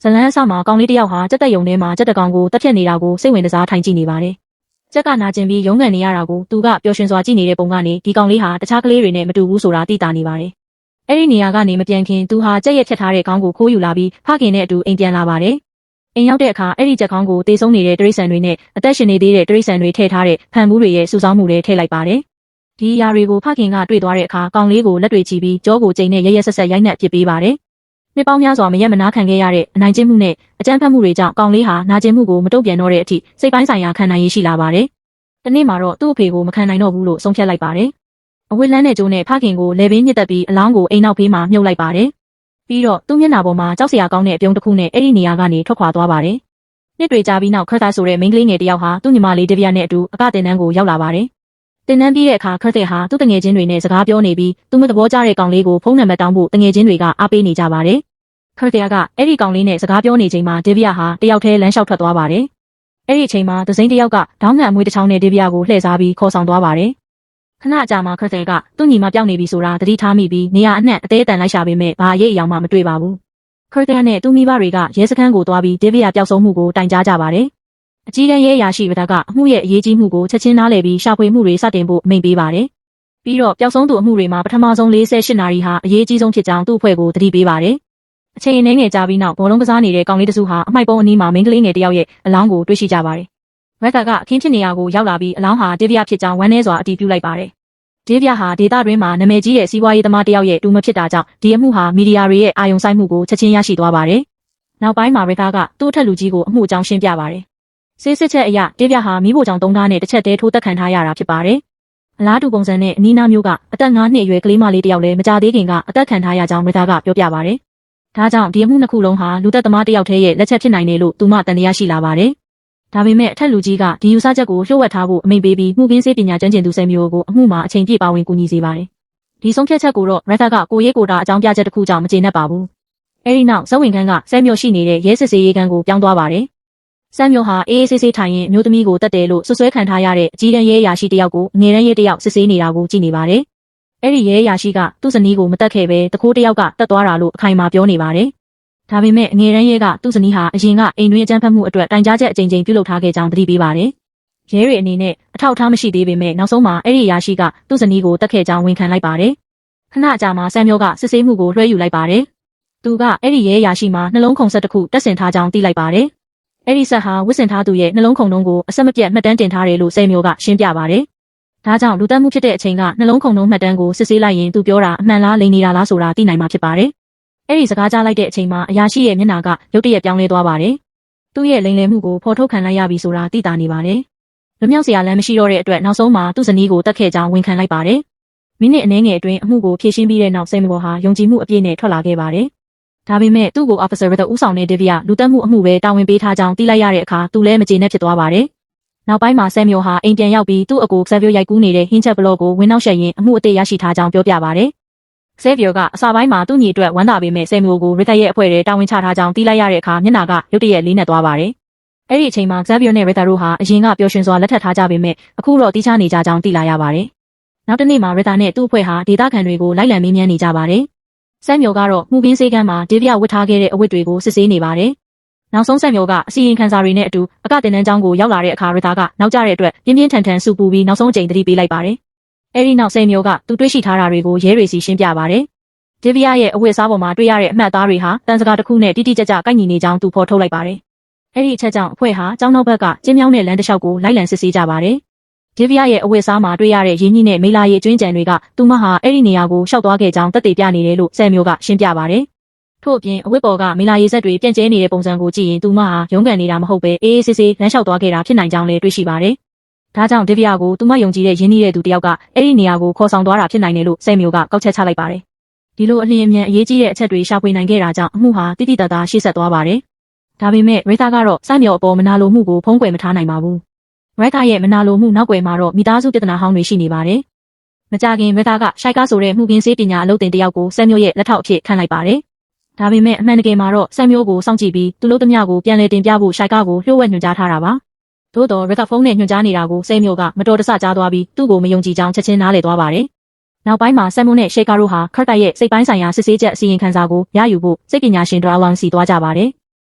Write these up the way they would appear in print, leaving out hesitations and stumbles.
ဇလန်းအစမှာကောင်လေးတစ်ယောက်ဟာကြက်တက်ယုံထဲမှာကြက်တကောင်ကိုတက်ဖြတ်နေတာကိုစိတ်ဝင်စားထိုင်ကြည့်နေပါတယ်။ကြက်ကနာကျင်ပြီးရုန်းကန်နေရတာကိုသူကပျော်ရွှင်စွာကြည့်နေတဲ့ပုံကနေဒီကောင်လေးဟာတခြားကလေးတွေနဲ့မတူဘူးဆိုတာသိတာနေပါတယ်။အဲ့ဒီနေရာကနေမပြန်ခင်သူဟာကြက်ရဲ့ဖြတ်ထားတဲ့ခေါင်းကိုခိုးယူလာပြီးဖခင်နဲ့အတူအိမ်ပြန်လာပါတယ်။အိမ်ရောက်တဲ့အခါအဲ့ဒီကြက်ခေါင်းကိုတေဆုံးနေတဲ့တရိษံတွေနဲ့အသက်ရှင်နေသေးတဲ့တရိษံတွေထည့်ထားတဲ့ဖန်ဘူးတွေရဲ့စုဆောင်းမှုတွေထည့်လိုက်ပါတယ်။ဒီအရာတွေကိုဖခင်ကတွေ့သွားတဲ့အခါကောင်လေးကိုလက်တွေချီပြီးကြောကိုကျိန်နဲ့ရရဆက်ဆက်ရိုက်နှက်ပစ်ပေးပါတယ်။နှစ်ပေါင်းများစွာမရက်မနာခံခဲ့ရတဲ့အနိုင်ကျင့်မှုနဲ့အကြမ်းဖက်မှုတွေကြောင့်ကောင်လေးဟာနာကျင်မှုကိုမတုံ့ပြန်တော့တဲ့အထိစိတ်ပိုင်းဆိုင်ရာခံနိုင်ရရှိလာပါတယ်။ဒီနေ့မှာတော့သူ့အဖေကိုမခံနိုင်တော့ဘူးလို့ဆုံးဖြတ်လိုက်ပါတယ်။အဝတ်လန်းတဲ့ကျိုးနဲ့ဖခင်ကိုလေပင်းညစ်တက်ပြီးအလောင်းကိုအိမ်နောက်ဖေးမှာမြုပ်လိုက်ပါတယ်။ပြီးတော့သူ့မျက်နှာပေါ်မှာကြောက်စရာကောင်းတဲ့အပြုံးတစ်ခုနဲ့အဲ့ဒီနေရာကနေထွက်ခွာသွားပါတယ်။နှစ်တွေကြာပြီးနောက်ခရသဆိုတဲ့မိန်းကလေးငယ်တစ်ယောက်ဟာသူ့ညီမလေးဒဗျာနဲ့အတူအကတင်တန်းကိုရောက်လာပါတယ်။တင်တန်းပြီးတဲ့အခါခရသဟာသူ့တငယ်ချင်းတွေနဲ့စကားပြောနေပြီးသူ့မသဘောကျတဲ့ကောင်လေးကိုဖုန်းနံပါတ်တောင်းဖို့တငယ်ချင်းတွေကအားပေးနေကြပါတယ်ခရတယာကအဲ့ဒီကောင်လေးနဲ့စကားပြောနေချိန်မှာဒေဗီယာဟာတယောက်တည်းလမ်းလျှောက်ထွက်သွားပါတယ်။အဲ့ဒီအချိန်မှာဒဇိန်တယောက်ကဒေါင်းငံအမွေးတစ်ချောင်းနဲ့ဒေဗီယာကိုလှည့်စားပြီးခေါ်ဆောင်သွားပါတယ်။ခဏအကြာမှာခရတယာကသူ့ညီမပြောင်းနေပြီဆိုတာသတိထားမိပြီးနေရာအနှံ့အသေးအတန်လိုက်ရှာပေမဲ့ဘာအရေးအယောင်မှမတွေ့ပါဘူး။ခရတယာနဲ့သူ့မိဘတွေကရဲစခန်းကိုသွားပြီးဒေဗီယာပျောက်ဆုံးမှုကိုတိုင်ကြားကြပါတယ်။အကြီးတန်းရဲအရာရှိဗဒကအမှုရဲ့အရေးကြီးမှုကိုချက်ချင်းနားလည်ပြီးရှာဖွေမှုတွေစတင်ဖို့အမိန့်ပေးပါတယ်။ပြီးတော့ပျောက်ဆုံးသူအမှုတွေမှာပထမဆုံး48နာရီဟာအရေးကြီးဆုံးဖြစ်ကြောင်းသူ့အဖွဲ့ကိုသတိပေးပါတယ်။အချိန်အနည်းငယ်ကြာပြီးနောက်ဘောလုံးကစားနေတဲ့ကောင်လေးတစုဟာအမိုက်ပုံးအနီးမှာမိန်းကလေးငယ်တစ်ယောက်ရဲ့အလောင်းကိုတွေ့ရှိကြပါတယ်။ရက်တာကအခင်းဖြစ်နေရာကိုရောက်လာပြီးအလောင်းဟာဒေဗီယာဖြစ်ကြောင်းဝမ်းနည်းစွာအတည်ပြုလိုက်ပါတယ်။ဒေဗီယာဟာဒေသတွင်းမှာနာမည်ကြီးတဲ့စီးပွားရေးသမားတစ်ယောက်ရဲ့တူမဖြစ်တာကြောင့်ဒီအမှုဟာမီဒီယာတွေရဲ့အာရုံစိုက်မှုကိုချက်ချင်းရရှိသွားပါတယ်။နောက်ပိုင်းမှာရက်တာကသူ့အထက်လူကြီးကိုအမှုအကြောင်းရှင်းပြပါတယ်။စစ်ချက်အရဒေဗီယာဟာမိဖို့ကြောင့်သုံးထားနဲ့တစ်ချက်တည်းထိုးသက်ခံထားရတာဖြစ်ပါတယ်။အလားတူပုံစံနဲ့အနီးနားမျိုးကအသက်9နှစ်အရွယ်ကလေးမလေးတစ်ယောက်လည်းမကြသေးခင်ကအသက်ခံထားရကြောင်းရက်တာကပြောပြပါတယ်။ဒါကြောင့်ဒီအမှုနှစ်ခုလုံးဟာလူသက်သမားတစ်ယောက်တည်းရဲ့လက်ချက်ဖြစ်နိုင်တယ်လို့သူမတန်တရားရှိလာပါတယ်။ဒါပေမဲ့အထက်လူကြီးကဒီယူဆချက်ကိုလျှို့ဝှက်ထားဖို့အမိန့်ပေးပြီးမှုကင်းစေးပညာကျွမ်းကျင်သူ10မျိုးကိုအမှုမှာအချိန်ပြည့်ပါဝင်ကူညီစေပါတယ်။ဒီဆုံးဖြတ်ချက်ကိုတော့ရက်တာကကိုရေးကိုတာအကြောင်းပြချက်တစ်ခုကြောင့်မကျေနပ်ပါဘူး။အဲဒီနောက်ဇက်ဝင်ခန်းက10မျိုးရှိနေတဲ့ရဲစစ်စေးရေးခန်းကိုပြောင်းသွားပါတယ်။10မျိုးဟာအေးအေးဆေးဆေးထိုင်ရင်မျိုးသမီးကိုတတ်တယ်လို့ဆွဆွဲခံထားရတဲ့အကြီးတန်းရဲအရာရှိတစ်ယောက်ကိုငယ်တန်းရဲတစ်ယောက်စစ်ဆေးနေတာကိုကြည့်နေပါတယ်။အဲ့ဒီရဲအရာရှိကသူ့ဇနီးကိုမတတ်ခဲ့ပဲတခိုးတစ်ယောက်ကတတ်သွားတာလို့အခိုင်အမာပြောနေပါတယ်။ဒါပေမဲ့ငယ်တန်းရဲကသူ့ဇနီးဟာအရင်ကအိမ်တွင်းအကြမ်းဖက်မှုအတွက်တိုင်ကြားချက်အကြိမ်ကြိမ်ပြုလုပ်ထားခဲ့ကြောင်းသတိပေးပါတယ်။ရဲတွေအနေနဲ့အထောက်အထားမရှိသေးပေမဲ့နောက်ဆုံးမှာအဲ့ဒီအရာရှိကသူ့ဇနီးကိုတတ်ခဲ့ကြောင်းဝန်ခံလိုက်ပါတယ်။ခဏအကြာမှာ10မျိုးကစစ်ဆေးမှုကိုလွှဲယူလိုက်ပါတယ်။သူကအဲ့ဒီရဲအရာရှိမှာနှလုံးခုန်ဆက်တစ်ခုတက်ဆင်ထားကြောင်းသိလိုက်ပါတယ်။အဲ့ဒီဆက်ဟာဝစ်စင်ထားသူရဲ့နှလုံးခုန်နှုန်းကိုအဆက်မပြတ်မှတ်တမ်းတင်ထားတယ်လို့10မျိုးကရှင်းပြပါတယ်။ဒါကြောင့်လူသက်မှုဖြစ်တဲ့အချိန်ကနှလုံးခုန်နှုန်းမှတ်တမ်းကိုစစ်ဆေးလိုက်ရင်သူပြောတာအမှန်လားလိမ်နေတာလားဆိုတာသိနိုင်မှာဖြစ်ပါတယ်။အဲ့ဒီစကားကြားလိုက်တဲ့အချိန်မှာအရာရှိရဲ့မျက်နှာကရုတ်တရက်ပြောင်းလဲသွားပါတယ်။သူ့ရဲ့လိမ်လည်မှုကိုဖော်ထုတ်ခံလိုက်ရပြီဆိုတာသိတာနေပါတယ်။လွမြောက်စရာလမ်းမရှိတော့တဲ့အတွက်နောက်ဆုံးမှာသူ့ဇနီးကိုတတ်ခဲ့ကြောင်းဝန်ခံလိုက်ပါတယ်။မိနစ်အနည်းငယ်အတွင်းအမှုကိုဖြေရှင်းပြီးတဲ့နောက်10မျိုးဟာယုံကြည်မှုအပြည့်နဲ့ထွက်လာခဲ့ပါတယ်။ဒါပေမဲ့သူ့ကို officer ရတဲ့ဦးဆောင်တဲ့ဒေဗီယာလူတက်မှုအမှုပဲတာဝန်ပေးထားကြောင်းသိလိုက်ရတဲ့အခါသူလည်းမကျေနပ်ဖြစ်သွားပါတယ်။နောက်ပိုင်းမှာ10မျိုးဟာအိမ်ပြန်ရောက်ပြီးသူ့အကိုဆယ်ဗီယိုရိုက်ကူးနေတဲ့ဟင်းချက်ဘလော့ကိုဝင်နောက်ရှက်ရင်အမှုအသေးရရှိထားကြောင်းပြောပြပါတယ်။ဆယ်ဗီယိုကအစပိုင်းမှာသူ့ညီအတွက်ဝမ်းသာပေမဲ့10မျိုးကိုရစ်သက်ရဲ့အဖွဲ့ထဲတာဝန်ချထားကြောင်းသိလိုက်ရတဲ့အခါမျက်နှာကရုတ်တရက်လေးနက်သွားပါတယ်။အဲ့ဒီအချိန်မှာဆယ်ဗီယိုနဲ့ရစ်သက်တို့ဟာအရင်ကပျော်ရွှင်စွာလက်ထပ်ထားကြပေမဲ့အခုတော့တီးခြားနေကြကြောင်းသိလာရပါတယ်။နောက်တစ်နေ့မှာရစ်သက်နဲ့သူ့အဖွဲ့ဟာဒေသခံတွေကိုလိုက်လံမေးမြန်းနေကြပါတယ်။ဆမ်မျိုးကတော့မှုကင်းစေးကမ်းမှာဒေဗီယာဝတ်ထားခဲ့တဲ့အဝတ်တွေကိုစစ်ဆေးနေပါတယ်။နောက်ဆုံးဆမ်မျိုးကအစီရင်ခံစာတွေနဲ့အတူအကတင်တန်းကျောင်းကိုရောက်လာတဲ့အခါရတာကနောက်ကျတဲ့အတွက်ပြင်းပြင်းထန်ထန်စူပူပြီးနောက်ဆုံးအကြိမ်သတိပေးလိုက်ပါတယ်။အဲဒီနောက်ဆမ်မျိုးကသူတွေ့ရှိထားတာတွေကိုရဲတွေစီရှင်းပြပါတယ်။ဒေဗီယာရဲ့အဝတ်အစားပေါ်မှာတွေ့ရတဲ့အမှတ်အသားတွေဟာတန်စကားတစ်ခုနဲ့တိတိကျကျကိုက်ညီနေကြောင်းသူဖော်ထုတ်လိုက်ပါတယ်။အဲဒီအချက်ကြောင့်အဖွဲ့ဟာကျောင်းနောက်ဘက်ကကျင်းမြောင်းတဲ့လမ်းတစ်လျှောက်ကိုလိုက်လံစစ်ဆေးကြပါတယ်။ဒေဗီယာရဲ့အဝတ်အစားမှာတွေ့ရတဲ့ရင်းနှီးနဲ့မေလာရီအကျွင်းကြံတွေကသူမဟာအဲ့ဒီနေရာကိုရှောက်သွားခဲ့ကြောင်းသက်သေပြနေတယ်လို့ဆယ်မျိုးကရှင်းပြပါတယ်။ထို့အပြင်အဝတ်ပေါ်ကမေလာရီဆက်တွေပြန့်ကျဲနေတဲ့ပုံစံကိုကြည့်ရင်သူမဟာရုန်းကန်နေတာမဟုတ်ပဲအေးအေးဆေးဆေးလမ်းလျှောက်သွားခဲ့တာဖြစ်နိုင်ကြောင်းလည်းတွေ့ရှိပါတယ်။ဒါကြောင့်ဒေဗီယာကိုသူမယုံကြည်တဲ့ရင်းနှီးတဲ့သူတစ်ယောက်ကအဲ့ဒီနေရာကိုခေါ်ဆောင်သွားတာဖြစ်နိုင်တယ်လို့ဆယ်မျိုးကကောက်ချက်ချလိုက်ပါတယ်။ဒီလိုအလျင်အမြန်အရေးကြီးတဲ့အချက်တွေရှာဖွေနိုင်ခဲ့တာကြောင့်အမှုဟာတိတိတတ်တာရှေ့ဆက်သွားပါတယ်။ဒါပေမဲ့ရိသာကတော့စမျိုးအပေါ်မနာလိုမှုကိုဖုံးကွယ်မထားနိုင်ပါဘူး။ရက်တာရဲ့မနာလိုမှုနောက်ွယ်မှာတော့မိသားစုပြဿနာဟောင်းတွေရှိနေပါတယ်။မကြခင်ရက်တာကရှိုက်ကားဆိုတဲ့မှုကင်းစေးပညာအလုပ်တင်တယောက်ကို10မျိုးရဲ့လက်ထောက်အဖြစ်ခန့်လိုက်ပါတယ်။ဒါပေမဲ့အမှန်တကယ်မှာတော့10မျိုးကိုစောင့်ကြည့်ပြီးသူတို့သမျှကိုပြန်လည်တင်ပြဖို့ရှိုက်ကားကိုလျှို့ဝှက်ညွှန်ကြားထားတာပါ။သို့တော်ရက်ကဖုန်းနဲ့ညွှန်ကြားနေတာကို10မျိုးကမတော်တဆကြားသွားပြီးသူ့ကိုမယုံကြည်ကြောင်းချက်ချင်းနားလည်သွားပါတယ်။နောက်ပိုင်းမှာ10မျိုးနဲ့ရှိုက်ကားတို့ဟာခရတာရဲ့စိတ်ပိုင်းဆိုင်ရာစစ်ဆေးချက်အစီရင်ခံစာကိုရယူဖို့စိတ်ပညာရှင်ဒရာဝန်စီသွားကြပါတယ်။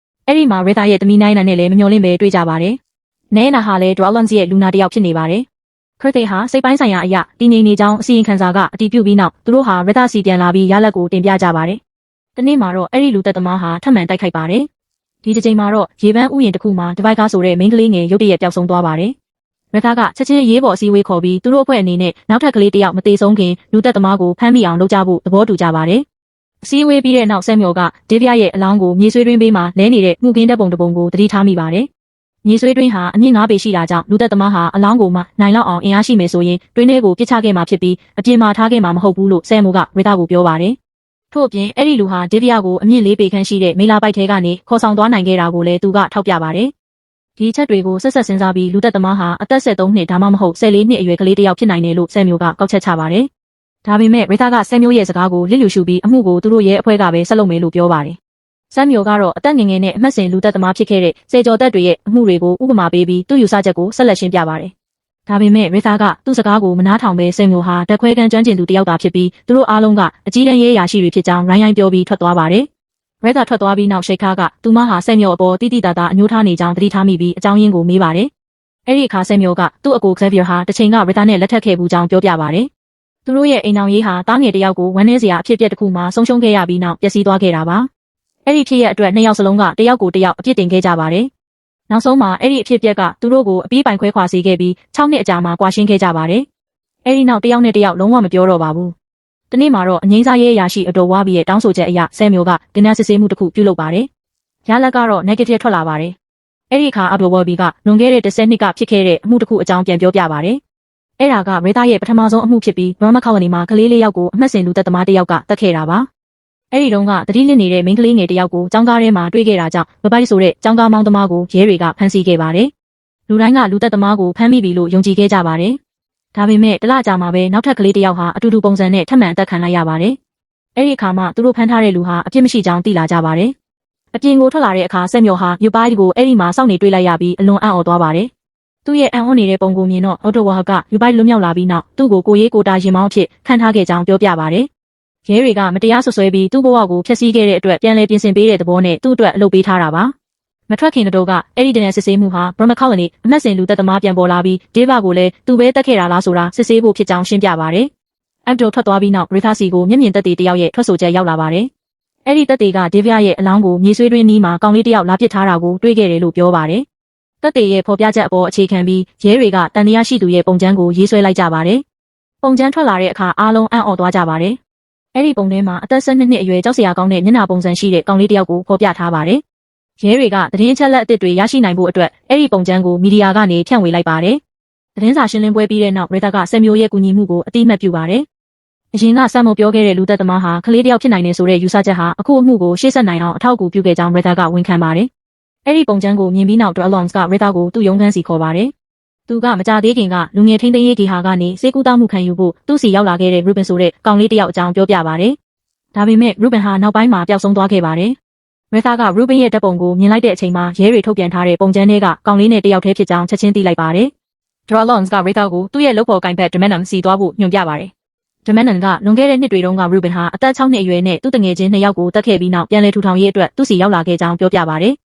အဲ့ဒီမှာရေသားရဲ့တမီနိုင်နာနဲ့လည်းမမျော်လင့်ပဲတွေ့ကြပါတယ်။နဲနာဟာလည်း Dwellons ရဲ့လူနာတစ်ယောက်ဖြစ်နေပါတယ်။ခရစ်တေဟာစိတ်ပိုင်းဆိုင်ရာအရာတည်ငြိမ်နေကြောင်းအစီရင်ခံစာကအတည်ပြုပြီးနောက်သူတို့ဟာရေသားစီပြန်လာပြီးရလဒ်ကိုတင်ပြကြပါတယ်။ဒီနေ့မှာတော့အဲ့ဒီလူသက်သမားဟာထပ်မံတိုက်ခိုက်ပါတယ်။ဒီတစ်ချိန်မှာတော့ရေပန်းဥယျာဉ်တစ်ခုမှာဒီဘိုက်ကားဆိုတဲ့မိန်းကလေးငယ်ရုတ်တရက်ပျောက်ဆုံးသွားပါတယ်။ရေသားကချက်ချင်းရေးပေါ်အစည်းအဝေးခေါ်ပြီးသူတို့အဖွဲ့အနေနဲ့နောက်ထပ်ကလေးတစ်ယောက်မသေးဆုံးခင်လူသက်သမားကိုဖမ်းမိအောင်လုပ်ကြဖို့သဘောတူကြပါတယ်။အစည်းအဝေးပြီးတဲ့နောက်ဆမ်မြူကဒေးဗီယာရဲ့အလောင်းကိုမြေဆွေးတွင်းဘေးမှာလဲနေတဲ့မှုကင်းတပ်ပုံတစ်ပုံကိုသတိထားမိပါတယ်။မြေဆွေးတွင်းဟာအမြင့်9ပေရှိတာကြောင့်လူသက်သမားဟာအလောင်းကိုမှနိုင်လောက်အောင်အင်အားရှိမယ်ဆိုရင်တွင်းထဲကိုပစ်ချခဲ့မှာဖြစ်ပြီးအပြင်မှာထားခဲ့မှာမဟုတ်ဘူးလို့ဆမ်မြူကရေသားကိုပြောပါတယ်။ထို့အပြင်အဲ့ဒီလူဟာဒေးဗီယာကိုအမြင့်4ပေခန့်ရှိတဲ့မေလာပိုက်ထဲကနေခေါ်ဆောင်သွားနိုင်ခဲ့တာကိုလည်းသူကထောက်ပြပါတယ်။ဒီချက်တွေကိုဆက်ဆက်စဉ်းစားပြီးလူသက်သမားဟာအသက်73နှစ်ဒါမှမဟုတ်14နှစ်အရွယ်ကလေးတစ်ယောက်ဖြစ်နိုင်တယ်လို့ဆမ်မြူကကောက်ချက်ချပါတယ်။ဒါပေမဲ့ရေသားကဆမ်မြူရဲ့စကားကိုလစ်လျူရှုပြီးအမှုကိုသူတို့ရဲ့အဖွဲ့ကပဲဆက်လုပ်မယ်လို့ပြောပါတယ်။ဆမ်မြူကတော့အသက်ငယ်ငယ်နဲ့အမှတ်စဉ်လူသက်သမားဖြစ်ခဲ့တဲ့စေကျော်သက်တွေရဲ့အမှုတွေကိုဥပမာပေးပြီးသူ့ယူဆချက်ကိုဆက်လက်ရှင်းပြပါတယ်။ဒါပေမဲ့ရေသားကသူ့စကားကိုမနားထောင်ပဲဆမ်မြူဟာတက်ခွဲကန်းကျွမ်းကျင်သူတစ်ယောက်သာဖြစ်ပြီးသူတို့အားလုံးကအကြီးတန်းရေးရာရှိတွေဖြစ်ကြောင်းရိုင်းပြောပြီးထွက်သွားပါတယ်။ရေသားထွက်သွားပြီးနောက်ရှိတ်ခါကသူမဟာဆမ်မြူအပေါ်တိတိတသားအညှိုးထားနေကြောင်းသတိထားမိပြီးအကြောင်းရင်းကိုမေးပါတယ်။အဲ့ဒီအခါဆမ်မြူကသူ့အကိုXavierဟာတစ်ချိန်ကရေသားနဲ့လက်ထပ်ခဲ့ဘူးကြောင်းပြောပြပါတယ်။သူတို့ရဲ့အိမ်အောင်ရေးဟာတားငယ်တစ်ယောက်ကိုဝမ်းနည်းစရာအဖြစ်အပျက်တစ်ခုမှဆုံးရှုံးခဲ့ရပြီးနောက်ပျက်စီးသွားခဲ့တာပါ။အဲ့ဒီဖြစ်ရဲ့အတွက်နှစ်ယောက်စလုံးကတစ်ယောက်ကိုတစ်ယောက်အပြစ်တင်ခဲ့ကြပါတယ်။နောက်ဆုံးမှာအဲ့ဒီအဖြစ်အပျက်ကသူတို့ကိုအပြီးပိုင်ခွဲခွာစေခဲ့ပြီး6နှစ်အကြာမှာကွာရှင်းခဲ့ကြပါတယ်။အဲ့ဒီနောက်တစ်ယောက်နဲ့တစ်ယောက်လုံးဝမပြောတော့ပါဘူး။ဒီနေ့မှာတော့အငိမ့်စားရေးအရာရှိအတော်ဝါဘီရဲ့တောင်းဆိုချက်အရဆမ်မြူကဒဏ္ဍစစ်ဆေးမှုတစ်ခုပြုလုပ်ပါတယ်။ရလဒ်ကတော့ negative ထွက်လာပါတယ်။အဲ့ဒီအခါအတော်ဝါဘီကလွန်ခဲ့တဲ့10နှစ်ကဖြစ်ခဲ့တဲ့အမှုတစ်ခုအကြောင်းပြန်ပြောပြပါတယ်။အဲ့ဒါကရေသားရဲ့ပထမဆုံးအမှုဖြစ်ပြီးဘရမခေါလနီမှာကလေးလေးယောက်ကိုအမှတ်စဉ်လူသက်သမားတစ်ယောက်ကတတ်ခဲ့တာပါ။အဲ့ဒီတုန်းကတတိလစ်နေတဲ့မိန်းကလေးငယ်တစ်ယောက်ကိုကျောင်းကားထဲမှာတွေ့ခဲ့တာကြောင့်ဘပိုက်ဆိုတဲ့ကျောင်းကားမောင်းသမားကိုရဲတွေကဖမ်းဆီးခဲ့ပါတယ်။လူတိုင်းကလူသက်သမားကိုဖမ်းမိပြီလို့ယုံကြည်ခဲ့ကြပါတယ်။ဒါပေမဲ့တလကြာမှာပဲနောက်ထပ်ကလေးတစ်ယောက်ဟာအတူတူပုံစံနဲ့ထပ်မံအသက်ခံလိုက်ရပါတယ်။အဲ့ဒီအခါမှသူတို့ဖမ်းထားတဲ့လူဟာအပြစ်မရှိကြောင်းသိလာကြပါတယ်။အပြင်ကိုထွက်လာတဲ့အခါဆမ်မြူဟာယူပိုက်ကိုအဲ့ဒီမှာစောင့်နေတွေ့လိုက်ရပြီးအလွန်အံ့ဩသွားပါတယ်။သူ့ရဲ့အံ့ဩနေတဲ့ပုံကိုမြင်တော့အော်တိုဝါကယူပိုက်လွတ်မြောက်လာပြီးနောက်သူ့ကိုကိုရေးကိုတာရင်မောင်းအဖြစ်ခံထားခဲ့ကြောင်းပြောပြပါတယ်။ရဲတွေကမတရားဆွဆွဲပြီးသူ့ဘဝကိုဖျက်ဆီးခဲ့တဲ့အတွက်ပြန်လည်ပြင်ဆင်ပေးတဲ့သဘောနဲ့သူ့အတွက်အလုပ်ပေးထားတာပါ။မထွက်ခင်တို့ကအဲ့ဒီတန်းစစ်ဆေးမှုဟာဘရမခေါလနီအမှတ်စဉ်လူသက်သမားပြန်ပေါ်လာပြီးဒေးဗာကိုလည်းသူပဲတက်ခဲ့တာလားဆိုတာစစ်ဆေးဖို့ဖြစ်ကြောင်းရှင်းပြပါတယ်။အပ်တိုထွက်သွားပြီးနောက်ရီသာစီကိုမျက်မြင်သက်သေတယောက်ရဲ့ထွက်ဆိုချက်ရောက်လာပါတယ်။အဲ့ဒီသက်သေကဒေးဗာရဲ့အလောင်းကိုမြေဆွေးတွင်းနီးမှာကောင်လေးတယောက်လာပစ်ထားတာကိုတွေ့ခဲ့တယ်လို့ပြောပါတယ်။သက်သေရဲ့ဖော်ပြချက်အပေါ်အခြေခံပြီးရဲတွေကတန်တရားရှိသူရဲ့ပုံကျမ်းကိုရေးဆွဲလိုက်ကြပါတယ်။ပုံကျမ်းထွက်လာတဲ့အခါအားလုံးအံ့ဩသွားကြပါတယ်။အဲ့ဒီပုံထဲမှာအသက်12နှစ်အရွယ်ကြောက်စရာကောင်းတဲ့မျက်နှာပုံစံရှိတဲ့ကောင်လေးတယောက်ကိုဖော်ပြထားပါတယ်။ရဲတွေကသတင်းအချက်အလက်အသစ်တွေရရှိနိုင်ဖို့အတွက်အဲ့ဒီပုံကျမ်းကိုမီဒီယာကနေဖြန့်ဝေလိုက်ပါတယ်။သတင်းစာရှင်းလင်းပွဲပြီးတဲ့နောက်ရေတာကဆမ်မြူရဲ့ကူညီမှုကိုအတိအမှတ်ပြုပါတယ်။အရင်ကဆမ်မြူပြောခဲ့တဲ့လူသက်သမားဟာကလေးတယောက်ဖြစ်နိုင်တယ်ဆိုတဲ့ယူဆချက်ဟာအခုအမှုကိုရှေ့ဆက်နိုင်အောင်အထောက်အကူပြုခဲ့ကြောင်းရေတာကဝန်ခံပါတယ်။အဲ့ဒီပုံကျမ်းကိုမြင်ပြီးနောက် Dwellons ကရေတာကိုသူ့ရုံးခန်းစီခေါ်ပါတယ်။သူကမကြသေးခင်ကလူငယ်ထိန်းသိမ်းရေးဂေဟာကနေစေကူတောက်မှုခံယူဖို့သူ့စီရောက်လာခဲ့တဲ့ Ruben ဆိုတဲ့ကောင်လေးတယောက်အကြောင်းပြောပြပါတယ်။ဒါပေမဲ့ Ruben ဟာနောက်ပိုင်းမှာပျောက်ဆုံးသွားခဲ့ပါတယ်။ရေသာက Ruben ရဲ့တပ်ပုံကိုမြင်လိုက်တဲ့အချိန်မှာရဲတွေထုတ်ပြန်ထားတဲ့ပုံကျမ်းတွေကကောင်လေးနဲ့တယောက်တည်းဖြစ်ကြောင်းချက်ချင်းသိလိုက်ပါတယ်။ Dwellons ကရေသာကိုသူ့ရဲ့လုပ်ဖော်ကိုင်ဖက် Demenon စီသွားဖို့ညွှန်ပြပါတယ်။ Demenon ကလွန်ခဲ့တဲ့နှစ်တွေတုန်းက Ruben ဟာအသက်6နှစ်အရွယ်နဲ့သူ့တငယ်ချင်း2ယောက်ကိုတတ်ခဲ့ပြီးနောက်ပြန်လည်ထူထောင်ရေးအတွက်သူ့စီရောက်လာခဲ့ကြောင်းပြောပြပါတယ်။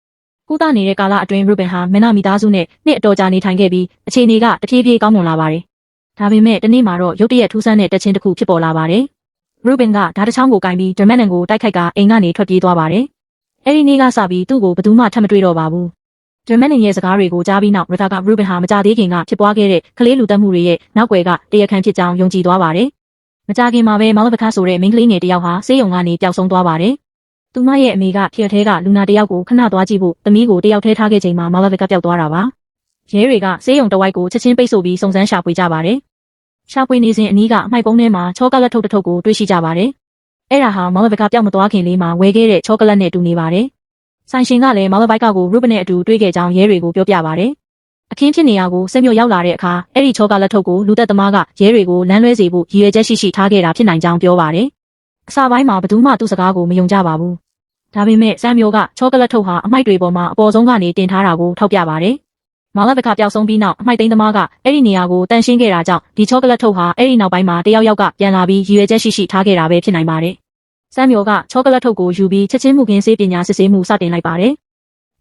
ကုသနေတဲ့ကာလအတွင်း Ruben ဟာမင်းနာမိသားစုနဲ့နှစ်အတော်ကြာနေထိုင်ခဲ့ပြီးအခြေအနေကတဖြည်းဖြည်းကောင်းမွန်လာပါတယ်။ဒါပေမဲ့တနေ့မှာတော့ရုတ်တရက်ထူးဆန်းတဲ့တက်ချင်းတစ်ခုဖြစ်ပေါ်လာပါတယ်။ Ruben ကဓာတ်တစ်ချောင်းကိုကင်ပြီး Demenon ကိုတိုက်ခိုက်ကအိမ်ကနေထွက်ပြေးသွားပါတယ်။အဲ့ဒီနေ့ကစပြီးသူ့ကိုဘယ်သူမှထပ်မတွေ့တော့ပါဘူး။ Demenon ရဲ့စကားတွေကိုကြားပြီးနောက်ရေသာက Ruben ဟာမကြသေးခင်ကဖြစ်ပွားခဲ့တဲ့ကလေးလူသတ်မှုတွေရဲ့နောက်ွယ်ကတရားခံဖြစ်ကြောင်းယုံကြည်သွားပါတယ်။မကြခင်မှာပဲမောင်လဘခါဆိုတဲ့မိန်းကလေးငယ်တစ်ယောက်ဟာဆေးရုံကနေပျောက်ဆုံးသွားပါတယ်။သူမရဲ့အမေကဖြစ်ထဲကလူနာတစ်ယောက်ကိုခဏသွားကြည့်ဖို့သမီးကိုတစ်ယောက်ထဲထားခဲ့ချိန်မှာမောင်လဘကပျောက်သွားတာပါ။ရဲတွေကဆေးရုံတစ်ဝိုက်ကိုချက်ချင်းပိတ်ဆို့ပြီးစုံစမ်းရှာဖွေကြပါတယ်။ရှာဖွေနေစဉ်အနီးကအမိုက်ပုံးထဲမှာချောကလက်ထုတ်တစ်ထုပ်ကိုတွေ့ရှိကြပါတယ်။အဲ့ဒါဟာမောင်လဘကပျောက်မသွားခင်လေးမှာဝယ်ခဲ့တဲ့ချောကလက်နဲ့တူနေပါတယ်။ဆိုင်ရှင်ကလည်းမောင်လဘကကို Ruben နဲ့အတူတွေ့ခဲ့ကြောင်းရဲတွေကိုပြောပြပါတယ်။အခင်းဖြစ်နေရာကိုဆက်မြုပ်ရောက်လာတဲ့အခါအဲ့ဒီချောကလက်ထုတ်ကိုလူသက်သမားကရဲတွေကိုလမ်းလွဲစေဖို့ရည်ရွယ်ချက်ရှိထားခဲ့တာဖြစ်နိုင်ကြောင်းပြောပါတယ်။အစပိုင်းမှာဘယ်သူမှသူ့စကားကိုမယုံကြပါဘူး။ဒါပေမဲ့ဆမ်မြူကချောကလက်ထုတ်ဟာအမိုက်တွေပေါ်မှာအပေါ်ဆုံးကနေတင်ထားတာကိုထောက်ပြပါတယ်။မောင်လဘကပျောက်ဆုံးပြီးနောက်အမိုက်သိမ်းသမားကအဲ့ဒီနေရာကိုတန်ရှင်းခဲ့တာကြောင့်ဒီချောကလက်ထုတ်ဟာအဲ့ဒီနောက်ပိုင်းမှာတယောက်ကပြန်လာပြီးရည်ရွယ်ချက်ရှိထားခဲ့တာပဲဖြစ်နိုင်ပါတယ်။ဆမ်မြူကချောကလက်ထုတ်ကိုယူပြီးချက်ချင်းမှုခင်းဆေးပညာစစ်ဆေးမှုစတင်လိုက်ပါတယ်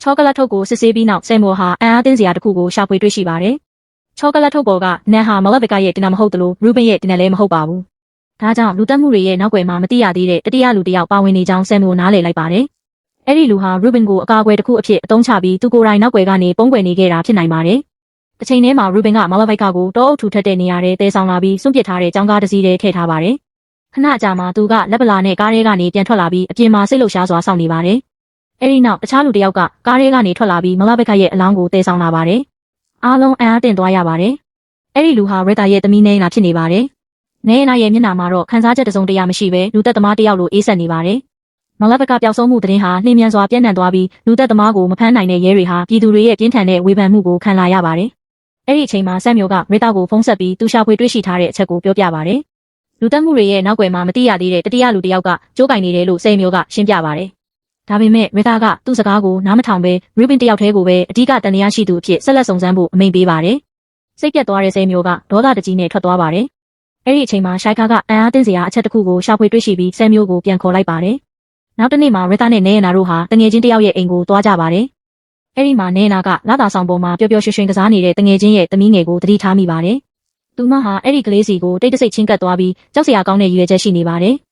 ချောကလက်ထုတ်ကိုစစ်ဆေးပြီးနောက်ဆယ်မော်ဟာအံ့အားသင့်စရာတစ်ခုကိုရှာဖွေတွေ့ရှိပါတယ်။ချောကလက်ထုတ်ပေါ်ကနန်ဟာမလဘကရဲ့တင်နမဟုတ်သလိုရူဘင်ရဲ့တင်နလည်းမဟုတ်ပါဘူး။ဒါကြောင့်လူတက်မှုတွေရဲ့နောက်ွယ်မှာမသိရသေးတဲ့တတိယလူတစ်ယောက်ပါဝင်နေကြောင်းဆယ်မော်နားလည်လိုက်ပါတယ်။အဲ့ဒီလူဟာရူဘင်ကိုအကာအကွယ်တစ်ခုအဖြစ်အသုံးချပြီးသူကိုယ်တိုင်နောက်ွယ်ကနေပုံကွယ်နေခဲ့တာဖြစ်နိုင်ပါတယ်။တစ်ချိန်တည်းမှာရူဘင်ကမလဘကကိုတောအုပ်ထူထပ်တဲ့နေရာထဲတဲဆောင်လာပြီးစွန့်ပစ်ထားတဲ့ကြောင်းကားတစ်စီးထဲထည့်ထားပါတယ်။ခဏကြာမှသူကလက်ပလာနဲ့ကားထဲကနေပြန်ထွက်လာပြီးအပြင်မှာစိတ်လှုပ်ရှားစွာစောင့်နေပါတယ်။အဲဒီနောက်တခြားလူတစ်ယောက်ကကားထဲကနေထွက်လာပြီးမလဘကရဲ့အလောင်းကိုတဲဆောင်လာပါတယ်။အားလုံးအံ့အားသင့်သွားရပါတယ်။အဲဒီလူဟာရက်တာရဲ့သမီးနေနာဖြစ်နေပါတယ်။နေနာရဲ့မျက်နှာမှာတော့ခံစားချက်တစုံတရာမရှိဘဲလူသက်သမားတစ်ယောက်လိုအေးဆက်နေပါတယ်။မလဘကပျောက်ဆုံးမှုသတင်းဟာနှင်းမြန်စွာပြန့်နှံ့သွားပြီးလူသက်သမားကိုမဖမ်းနိုင်တဲ့ရဲတွေဟာပြည်သူတွေရဲ့ပြင်းထန်တဲ့ဝေဖန်မှုကိုခံလာရပါတယ်။အဲဒီအချိန်မှာဆမ်မျိုးကရက်တာကိုဖုန်းဆက်ပြီးသူရှာဖွေတွေ့ရှိထားတဲ့အချက်ကိုပြောပြပါတယ်။လူသက်မှုတွေရဲ့နောက်ွယ်မှာမသိရသေးတဲ့တတိယလူတစ်ယောက်ကကြိုးကင်နေတယ်လို့ဆယ်မျိုးကရှင်းပြပါတယ်။ဒါပေမဲ့ရက်တာကသူ့စကားကိုနားမထောင်ဘဲရူဘင်တစ်ယောက်တည်းကိုပဲအဓိကတန်တရားရှိသူအဖြစ်ဆက်လက်စုံစမ်းဖို့အမိန့်ပေးပါတယ်။စိတ်ပြတ်သွားတဲ့ဆယ်မျိုးကဒေါသတကြီးနဲ့ထွက်သွားပါတယ်။အဲဒီအချိန်မှာရှိုက်ခါကအံ့အားသင့်စရာအချက်တစ်ခုကိုရှာဖွေတွေ့ရှိပြီးဆယ်မျိုးကိုပြန်ခေါ်လိုက်ပါတယ်။နောက်တစ်နေ့မှာရက်တာနဲ့နေရနာတို့ဟာတငယ်ချင်းတစ်ယောက်ရဲ့အိမ်ကိုသွားကြပါတယ်။အဲဒီမှာနေရနာကလာတာဆောင်ပေါ်မှာပျော်ပျော်ရွှင်ရွှင်ကစားနေတဲ့တငယ်ချင်းရဲ့သမီးငယ်ကိုသတိထားမိပါတယ်။သူမဟာအဲ့ဒီကလေးစီကိုတိတ်တဆိတ်ချင်းကပ်သွားပြီးကြောက်စရာကောင်းတဲ့ရည်ရွယ်ချက်ရှိနေပါတယ်။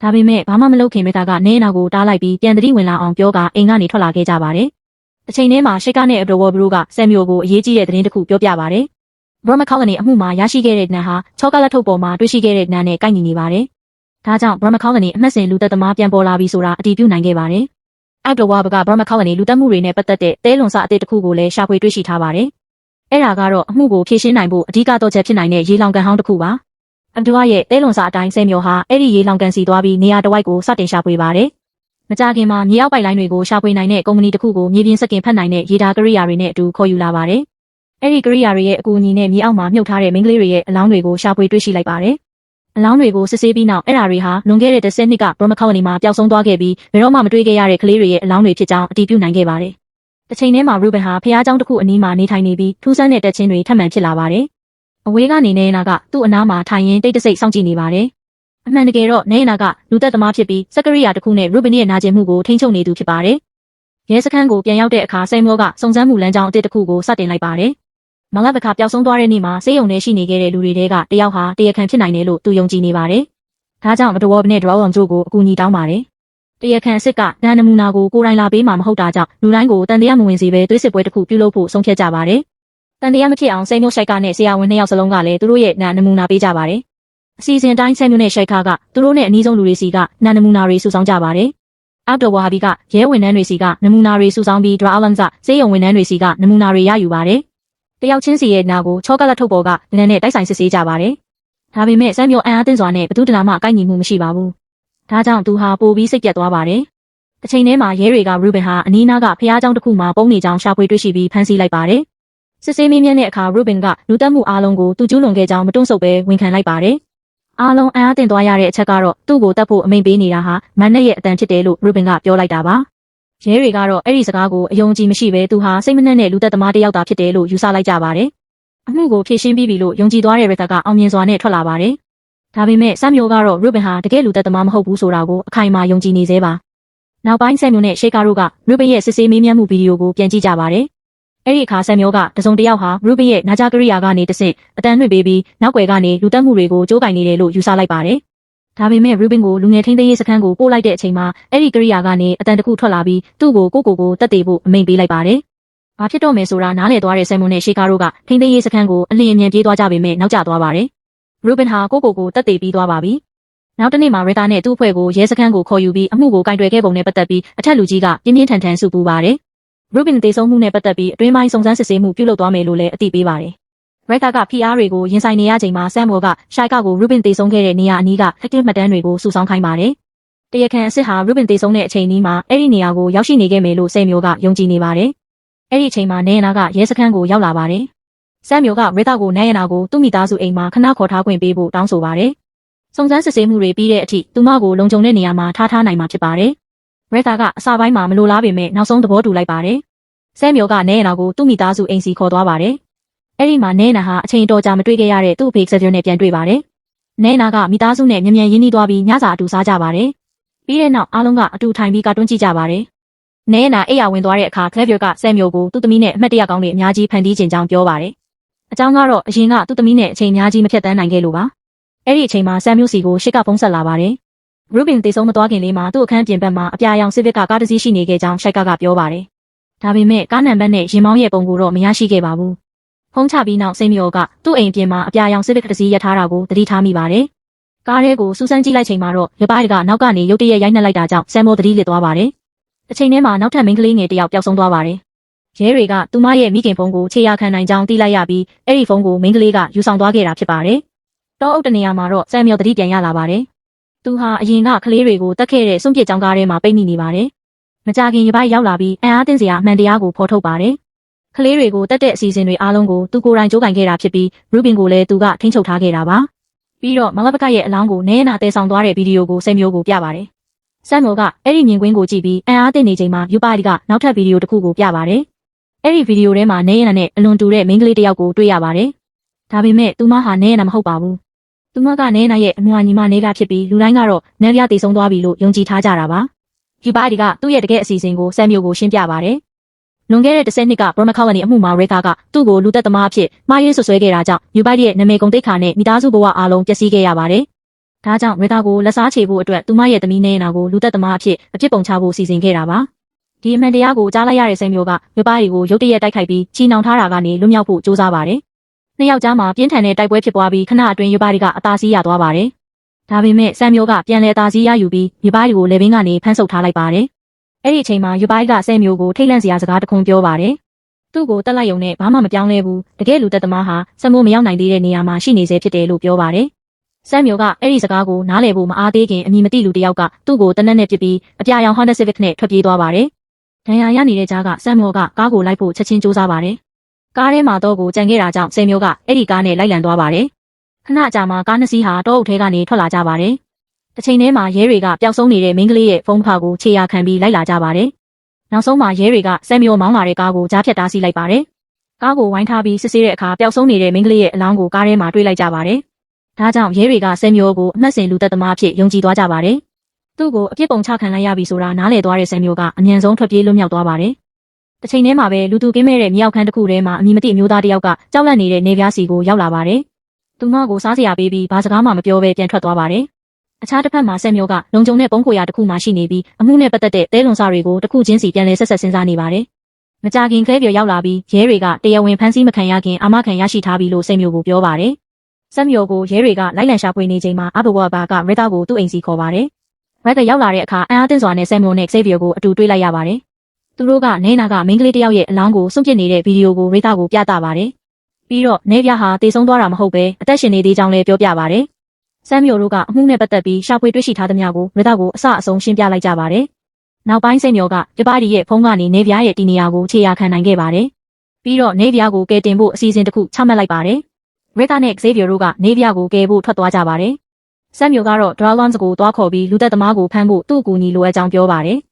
ဒါပေမဲ့ဘာမှမလုပ်ခင်ရက်တာကနေရနာကိုတားလိုက်ပြီးပြန်သတိဝင်လာအောင်ပြောကအိမ်ကနေထွက်လာခဲ့ကြပါတယ်။တစ်ချိန်တည်းမှာရှိတ်ကနဲ့အဒိုဝဘရူးကဆယ်မျိုးကိုအရေးကြီးတဲ့သတင်းတစ်ခုပြောပြပါတယ်။ ဘရမကော်လနီအမှုမှာရရှိခဲ့တဲ့နံဟာချောကလက်ထုတ်ပေါ်မှာတွေ့ရှိခဲ့တဲ့နံနဲ့ကိုက်ညီနေပါတယ်။ဒါကြောင့်ဘရမကော်လနီအမှတ်စဉ်လူသက်သမားပြန်ပေါ်လာပြီးဆိုတာအတည်ပြုနိုင်ခဲ့ပါတယ်။အောက်တော်ဝါဘကဘရမကော်လနီလူသက်မှုတွေနဲ့ပတ်သက်တဲ့တဲလွန်စအသစ်တစ်ခုကိုလည်းရှာဖွေတွေ့ရှိထားပါတယ်။အဲ့ဒါကတော့အမှုကိုဖြေရှင်းနိုင်ဖို့အဓိကတော့ချက်ဖြစ်နိုင်တဲ့ရေလောင်ကန်ဟောင်းတစ်ခုပါ။အဒူဝါရဲ့တဲလွန်စအတိုင်းဆယ်မျိုးဟာအဲ့ဒီရေလောင်ကန်စီသွားပြီးနေရာတစ်ဝိုက်ကိုစတင်ရှာဖွေပါတယ်။မကြခင်မှာမြေအောက်ပိုက်လိုင်းတွေကိုရှာဖွေနိုင်တဲ့ကုမ္ပဏီတစ်ခုကိုမြေပြင်စက်ကင်ဖတ်နိုင်တဲ့ရေဒါကရိယာတွေနဲ့အတူခေါ်ယူလာပါတယ်။အဲ့ဒီကရိယာတွေရဲ့အကူအညီနဲ့မြေအောက်မှာမြုပ်ထားတဲ့မိန်းကလေးတွေရဲ့အလောင်းတွေကိုရှာဖွေတွေ့ရှိလိုက်ပါတယ်။အလောင်းတွေကိုစစ်ဆေးပြီးနောက်အဲ့ဒါတွေဟာလွန်ခဲ့တဲ့10နှစ်ကဘရမကော်လနီမှာပျောက်ဆုံးသွားခဲ့ပြီးဘယ်တော့မှမတွေ့ခဲ့ရတဲ့ကလေးတွေရဲ့အလောင်းတွေဖြစ်ကြောင်းအတည်ပြုနိုင်ခဲ့ပါတယ်။တစ်ချိန်တည်းမှာရူဘင်ဟာဖျားเจ้าတစ်ခုအနီးမှာနေထိုင်နေပြီးထူးဆန်းတဲ့တက်ချင်းတွေထပ်မံဖြစ်လာပါတယ်။အဝေးကနေနေနာကသူ့အနားမှာထိုင်ရင်းတိတ်တဆိတ်စောင့်ကြည့်နေပါတယ်။အမှန်တကယ်တော့နေနာကလူသက်သမားဖြစ်ပြီးစက်ကရိယာတစ်ခုနဲ့ရူဘင်ရဲ့နာကျင်မှုကိုထိန်းချုပ်နေသူဖြစ်ပါတယ်။ရဲစခန်းကိုပြန်ရောက်တဲ့အခါဆယ်မောကစုံစမ်းမှုလမ်းကြောင်းအသစ်တစ်ခုကိုစတင်လိုက်ပါတယ်။မလဘကပျောက်ဆုံးသွားတဲ့နေ့မှာဆေးရုံထဲရှိနေခဲ့တဲ့လူတွေထဲကတယောက်ဟာတရားခံဖြစ်နိုင်တယ်လို့သူယုံကြည်နေပါတယ်။ဒါကြောင့်မတော်ဘနဲ့ဒရောဝန်ကျိုးကိုအကူအညီတောင်းပါတယ်။တရားခံစစ်ကဒဏ်နမူနာကိုကိုယ်တိုင်လာပေးမှာမဟုတ်တာကြောင့်လူတိုင်းကိုတန်တရားမဝင်စေဘဲသွေးစစ်ပွဲတစ်ခုပြုလုပ်ဖို့ဆုံးဖြတ်ကြပါတယ်။တန်တရားမဖြစ်အောင်ဆယ်မျိုးရှိုက်ကနဲ့ဆရာဝန်2ယောက်စလုံးကလည်းသူတို့ရဲ့ဒဏ်နမူနာပေးကြပါတယ်။အစီအစဉ်တိုင်းဆယ်မျိုးနဲ့ရှိုက်ကသူတို့နဲ့အနည်းဆုံးလူတွေစီကဒဏ်နမူနာတွေစုဆောင်းကြပါတယ်။အောက်တော်ဝါဘီကရဲဝန်ထမ်းတွေစီကနမူနာတွေစုဆောင်းပြီးဒရာအလန်ဇဆေးရုံဝန်ထမ်းတွေစီကနမူနာတွေရယူပါတယ်။တယောက်ချင်းစီရဲ့နာကိုချောကလက်ထုတ်ပေါ်ကနန်းနဲ့တိုက်ဆိုင်စစ်ဆေးကြပါတယ်။ဒါပေမဲ့ဆမ်မျိုးအံ့အားသင့်စွာနဲ့ဘသူတနာမှကိုက်ညီမှုမရှိပါဘူး။ဒါကြောင့်သူဟာပိုပြီးစိတ်ပြတ်သွားပါတယ်။တစ်ချိန်တည်းမှာရဲတွေကရူဘင်ဟာအနီးနားကဖျားเจ้าတစ်ခုမှာပုံနေကြောင်းရှာဖွေတွေ့ရှိပြီးဖမ်းဆီးလိုက်ပါတယ်။စစ်ဆေးမေးမြန်းတဲ့အခါရူဘင်ကလူတက်မှုအားလုံးကိုသူကျူးလွန်ခဲ့ကြောင်းမတွန့်ဆုတ်ပဲဝန်ခံလိုက်ပါတယ်။အားလုံးအံ့အားသင့်သွားရတဲ့အချက်ကတော့သူ့ကိုတတ်ဖို့အမိန့်ပေးနေတာဟာမန်နဲ့ရဲ့အတန်ဖြစ်တယ်လို့ရူဘင်ကပြောလိုက်တာပါ။ရဲတွေကတော့အဲ့ဒီစကားကိုအယုံကြည်မရှိဘဲသူဟာစိတ်မနှက်တဲ့လူသက်သမားတစ်ယောက်သာဖြစ်တယ်လို့ယူဆလိုက်ကြပါတယ်။အမှုကိုဖြေရှင်းပြီးပြီလို့ယုံကြည်သွားတဲ့ရက်တာကအောင်မြင်စွာနဲ့ထွက်လာပါတယ်။ဒါပေမဲ့ဆမ်မျိုးကတော့ရူဘင်ဟာတကယ်လူသက်သမားမဟုတ်ဘူးဆိုတာကိုအခိုင်အမာယုံကြည်နေသေးပါ။နောက်ပိုင်းဆမ်မျိုးနဲ့ရှေကာတို့ကရူဘင်ရဲ့စစ်ဆေးမေးမြန်းမှုဗီဒီယိုကိုပြန်ကြည့်ကြပါတယ်။အဲ့ဒီအခါဆမ်မျိုးကတစုံတစ်ယောက်ဟာရူဘင်ရဲ့နာကြကရိယာကနေတဆင့်အတန်နှွေ့ပေးပြီးနောက်ွယ်ကနေလူသက်မှုတွေကိုကြိုးကင်နေတယ်လို့ယူဆလိုက်ပါတယ်။ဒါပေမဲ့ရူဘင်ကိုလူငယ်ထိန်းသိမ်းရေးစခန်းကိုပို့လိုက်တဲ့အချိန်မှာအဲ့ဒီကရိယာကနေအတန်တစ်ခုထွက်လာပြီးသူ့ကိုကိုတက်သေးဖို့အမိန့်ပေးလိုက်ပါတယ်။ဘာဖြစ်တော့မယ်ဆိုတာနားလည်သွားတဲ့ဆမ်မျိုးနဲ့ရှေကာတို့ကထိန်းသိမ်းရေးစခန်းကိုအလင်းအမြန်ပြေးသွားကြပေမဲ့နောက်ကျသွားပါတယ်။ရူဘင်ဟာကိုတက်သေးပြီးသွားပါပြီ။နောက်တစ်နေ့မှာရက်တာနဲ့သူ့အဖွဲ့ကိုရဲစခန်းကိုခေါ်ယူပြီးအမှုကိုကင်တွယ်ခဲ့ပုံနဲ့ပတ်သက်ပြီးအထက်လူကြီးကပြင်းပြင်းထန်ထန်စုပူပါတယ်။ရူဘင်တေဆုံးမှုနဲ့ပတ်သက်ပြီးအတွင်းပိုင်းစုံစမ်းစစ်ဆေးမှုပြုလုပ်သွားမယ်လို့လည်းအသိပေးပါတယ်။ရက်တာက PR တွေကိုရင်ဆိုင်နေရချိန်မှာဆမ်မိုကရှိုက်ကကိုရူဘင်တေဆုံးခဲ့တဲ့နေရာအနီးကဟက်ကစ်မှတ်တမ်းတွေကိုစုဆောင်းခိုင်းပါတယ်။တရားခံအစ်စ်ဟာရူဘင်တေဆုံးတဲ့အချိန်นี้မှာအဲ့ဒီနေရာကိုရောက်ရှိနေခဲ့မယ်လို့ဆယ်မျိုးကယုံကြည်နေပါတယ်။အဲ့ဒီအချိန်မှာနေရနာကရဲစခန်းကိုရောက်လာပါတယ်။ဆမ်မျိုးကရက်တာကိုနေရနာကိုသူ့မိသားစုအိမ်မှာခဏခေါ်ထားခွင့်ပေးဖို့တောင်းဆိုပါတယ်။စုံစမ်းစစ်ဆေးမှုတွေပြီးတဲ့အထိသူမကိုလုံခြုံတဲ့နေရာမှာထားနိုင်မှာဖြစ်ပါတယ်။ရက်တာကအစပိုင်းမှာမလိုလားပေမဲ့နောက်ဆုံးသဘောတူလိုက်ပါတယ်။ဆမ်မျိုးကနေရနာကိုသူ့မိသားစုအိမ်စီခေါ်သွားပါတယ်။အဲ့ဒီမှာနေနာဟာအချိန်တော်ကြာမတွေ့ခဲ့ရတဲ့သူ့အဖေဆက်ပြွန်းနဲ့ပြန်တွေ့ပါတယ်။နေနာကမိသားစုနဲ့မြန်မြန်ရင်းနှီးသွားပြီးညစာအတူစားကြပါတယ်။ပြီးတဲ့နောက်အားလုံးကအတူထိုင်ပြီးကာတွန်းကြည့်ကြပါတယ်။ နဲနာအိယာဝင်သွားတဲ့အခါကလပ်ပြိုကဆမ်မျိုးကိုသူ့သမီးနဲ့အမှတ်တရကောင်းတွေအများကြီးဖန်တီးခြင်းကြောင်းပြောပါတယ်။အကြောင်းကတော့အရင်ကသူ့သမီးနဲ့အချိန်အများကြီးမဖြတ်တန်းနိုင်ခဲ့လို့ပါ။အဲ့ဒီအချိန်မှာဆမ်မျိုးစီကိုရှစ်ကဖုန်းဆက်လာပါတယ်။ရူဘင်တေဆုံးမသွားခင်လေးမှာသူ့အခန်းပြင်ဘက်မှာအပြာရောင်စစ်ဗစ်ကကားတစ်စီးရှိနေခဲ့ကြောင်းရှိုက်ကပြောပါတယ်။ဒါပေမဲ့ကားနံပါတ်နဲ့ရင်မောင်းရဲ့ပုံကိုတော့မရရှိခဲ့ပါဘူး။ဖုန်းချပြီးနောက်ဆမ်မျိုးကသူ့အိမ်ပြင်မှာအပြာရောင်စစ်ဗစ်တစ်စီးရပ်ထားတာကိုသတိထားမိပါတယ်။ကားထဲကိုစူးစမ်းကြည့်လိုက်ချိန်မှာတော့ရပိုင်းကနောက်ကနေရုတ်တရက်ရိုက်နှက်လိုက်တာကြောင့်ဆမ်မျိုးသတိလစ်သွားပါတယ်။အချိန်ထဲမှာနောက်ထပ်မိန်းကလေးငယ်တစ်ယောက်ပျောက်ဆုံးသွားပါတယ်။ရဲတွေကသူမရဲ့မိခင်ဖုန်းကိုခြေရာခံနိုင်ကြောင်းသိလိုက်ရပြီးအဲ့ဒီဖုန်းကိုမိန်းကလေးကယူဆောင်သွားခဲ့တာဖြစ်ပါတယ်။တောအုပ်တနေရာမှာတော့ဆမ်မျိုးသတိပြန်ရလာပါတယ်။သူဟာအရင်ကကလေးတွေကိုတတ်ခဲ့တဲ့စွန့်ပစ်ကြောင်းကားထဲမှာပိတ်မိနေပါတယ်။မကြခင်ရပိုင်းရောက်လာပြီးအံ့အားသင့်စရာအမှန်တရားကိုဖော်ထုတ်ပါတယ်။ကလေးတွေကိုတတ်တဲ့အစီအစဉ်တွေအားလုံးကိုသူကိုယ်တိုင်ကြိုးကင်ခဲ့တာဖြစ်ပြီးရူဘင်ကိုလည်းသူကထိန်းချုပ်ထားခဲ့တာပါ။ပြီးတော့မင်္ဂလာပကရဲ့အလောင်းကိုနဲနာတဲဆောင်သွားတဲ့ဗီဒီယိုကိုဆမ်မျိုးကိုပြပါတယ်။ဆမ်မျိုးကအဲ့ဒီမြင်ကွင်းကိုကြည့်ပြီးအံ့အားသင့်နေချိန်မှာယူပါဒီကနောက်ထပ်ဗီဒီယိုတစ်ခုကိုပြပါတယ်။အဲ့ဒီဗီဒီယိုထဲမှာနဲနာနဲ့အလွန်တူတဲ့မိန်းကလေးတစ်ယောက်ကိုတွေ့ရပါတယ်။ဒါပေမဲ့သူမဟာနဲနာမဟုတ်ပါဘူး။သူမကနဲနာရဲ့အမွှာညီမနဲကဖြစ်ပြီးလူတိုင်းကတော့နဲပြတည်ဆုံးသွားပြီလို့ယုံကြည်ထားကြတာပါ။ယူပါဒီကသူ့ရဲ့တကယ်အစီအစဉ်ကိုဆမ်မျိုးကိုရှင်းပြပါတယ်။လွန်ခဲ့တဲ့10နှစ်က Brahma Colony အမှုမှာရေကာကသူ့ကိုလူသက်သမားအဖြစ်မှားယွင်းဆွဆွဲခဲ့တာကြောင့်ယူပါဒီရဲ့နာမည်ဂုဏ်သိက္ခာနဲ့မိသားစုဘဝအားလုံးပျက်စီးခဲ့ရပါတယ်။ဒါကြောင့်ရေကာကိုလက်စားချေဖို့အတွက်သူမရဲ့သမီးနဲနာကိုလူသက်သမားအဖြစ်အပြစ်ပုံချဖို့စီစဉ်ခဲ့တာပါ။ဒီအမှန်တရားကိုကြားလိုက်ရတဲ့ဆမ်မျိုးကယူပါဒီကိုရုတ်တရက်တိုက်ခိုက်ပြီးချီနှောင်ထားတာကနေလွတ်မြောက်ဖို့ကြိုးစားပါတယ်။နှစ်ယောက်ကြားမှာပြင်းထန်တဲ့တိုက်ပွဲဖြစ်ပွားပြီးခဏအတွင်းယူပါဒီကအသာစီးရသွားပါတယ်။ဒါပေမဲ့ဆမ်မျိုးကပြန်လည်အသာစီးရယူပြီးယူပါဒီကိုလေဘင်းကနေဖမ်းဆုပ်ထားလိုက်ပါတယ်။အဲ့ဒီအချိန်မှာယူပါဒီကဆမ်မျိုးကိုထိတ်လန့်စရာစကားတခုပြောပါတယ်။သူ့ကိုတက်လိုက်ရုံနဲ့ဘာမှမပြောင်းလဲဘူး။တကယ်လူသက်သမားဟာဆမ်မိုးမရောက်နိုင်သေးတဲ့နေရာမှာရှိနေစေဖြစ်တယ်လို့ပြောပါတယ်။ဆမ်မျိုးကအဲ့ဒီစကားကိုနားလည်ဖို့မအားသေးခင်အမည်မသိလူတစ်ယောက်ကသူ့ကိုတနက်နဲ့ပစ်ပြီးအပြာရောင် Honda Civic နဲ့ထွက်ပြေးသွားပါတယ်။ဒဏ်ရာရနေတဲ့ကြားကဆမ်မျိုးကကားကိုလိုက်ဖို့ချက်ချင်းစူးစမ်းပါတယ်။ကားထဲမှာတော့ကိုကြံခဲ့တာကြောင့်ဆမ်မျိုးကအဲ့ဒီကားနဲ့လိုက်လံသွားပါတယ်။ခဏကြာမှကားနှစ်စီးဟာတောအုပ်ထဲကနေထွက်လာကြပါတယ်။တစ်ချိန်တည်းမှာရဲတွေကပျောက်ဆုံးနေတဲ့မိန်းကလေးရဲ့ဖုန်းဖာကိုခြေရာခံပြီးလိုက်လာကြပါတယ်။နောက်ဆုံးမှာရဲတွေကဆမ်မျိုးမောင်းလာတဲ့ကားကိုကြားဖြတ်တားဆီးလိုက်ပါတယ်။ကားကိုဝိုင်းထားပြီးစစ်ဆေးတဲ့အခါပျောက်ဆုံးနေတဲ့မိန်းကလေးရဲ့အလောင်းကိုကားထဲမှာတွေ့လိုက်ကြပါတယ်။ဒါကြောင့်ရဲတွေကဆမ်မျိုးကိုအမှတ်စဉ်လူသက်သမားဖြစ်ယုံကြည်သွားကြပါတယ်။သူ့ကိုအပြစ်ပုံချခံလိုက်ရပြီဆိုတာနားလည်သွားတဲ့ဆမ်မျိုးကအမြန်ဆုံးထွက်ပြေးလွတ်မြောက်သွားပါတယ်။တစ်ချိန်တည်းမှာပဲလူသူကင်းမဲ့တဲ့မြောက်ခန်းတစ်ခုထဲမှာအမည်မသိအမျိုးသားတစ်ယောက်ကကြောက်လန့်နေတဲ့နေပြားစီကိုရောက်လာပါတယ်။သူမကိုစားစရာပေးပြီးဘာစကားမှမပြောဘဲပြန်ထွက်သွားပါတယ်။အခြားတစ်ဖက်မှာဆမ်မျိုးကလုံခြုံတဲ့ပုံခိုရာတစ်ခုမှရှိနေပြီးအမှုနဲ့ပတ်သက်တဲ့တဲလွန်စာတွေကိုတစ်ခုချင်းစီပြန်လည်ဆက်ဆက်စဉ်းစားနေပါတယ်။မကြခင်ကလေးပြောရောက်လာပြီးရဲတွေကတရားဝင်ဖမ်းဆီးမခံရခင်အာမခံရရှိထားပြီလို့ဆမ်မျိုးကိုပြောပါတယ်။ဆမ်မျိုးကိုရဲတွေကလိုက်လံရှာဖွေနေချိန်မှာအဘဝဘာကရေတာကိုသူ့အိမ်စီခေါ်ပါတယ်။ရက်ရောက်လာတဲ့အခါအံ့အားသင့်စွာနဲ့ဆမ်မျိုးနဲ့ဆေးဗီယိုကိုအတူတွေ့လိုက်ရပါတယ်။သူတို့ကနဲနာကမိန်းကလေးတစ်ယောက်ရဲ့အလောင်းကိုစွန့်ပစ်နေတဲ့ဗီဒီယိုကိုရေတာကိုပြသပါတယ်။ပြီးတော့နဲပြားဟာတေဆုံးသွားတာမဟုတ်ပဲအသက်ရှင်နေသေးကြောင်းလည်းပြောပြပါတယ်။ဆမ်မျိုးတို့ကအမှုနဲ့ပတ်သက်ပြီးရှာဖွေတွေ့ရှိထားသမျှကိုရေတာကိုအဆအဆုံးရှင်းပြလိုက်ကြပါတယ်။နောက်ပိုင်းဆမ်မျိုးကပြပတီရဲ့ဖုန်းကနေနဲပြားရဲ့တီနေရာကိုခြေရာခံနိုင်ခဲ့ပါတယ်။ပြီးတော့နဲပြားကိုကယ်တင်ဖို့အစီအစဉ်တစ်ခုချမှတ်လိုက်ပါတယ်။ရေတာနဲ့ဇေဗီယိုတို့ကနေပြားကိုကယ်ဖို့ထွက်သွားကြပါတယ်။ဆမ်မျိုးကတော့ဒရာလွန်စ်ကိုတွားခေါ်ပြီးလူသက်သမားကိုဖမ်းဖို့သူ့အကူအညီလိုအပ်ကြောင်းပြောပါတယ်။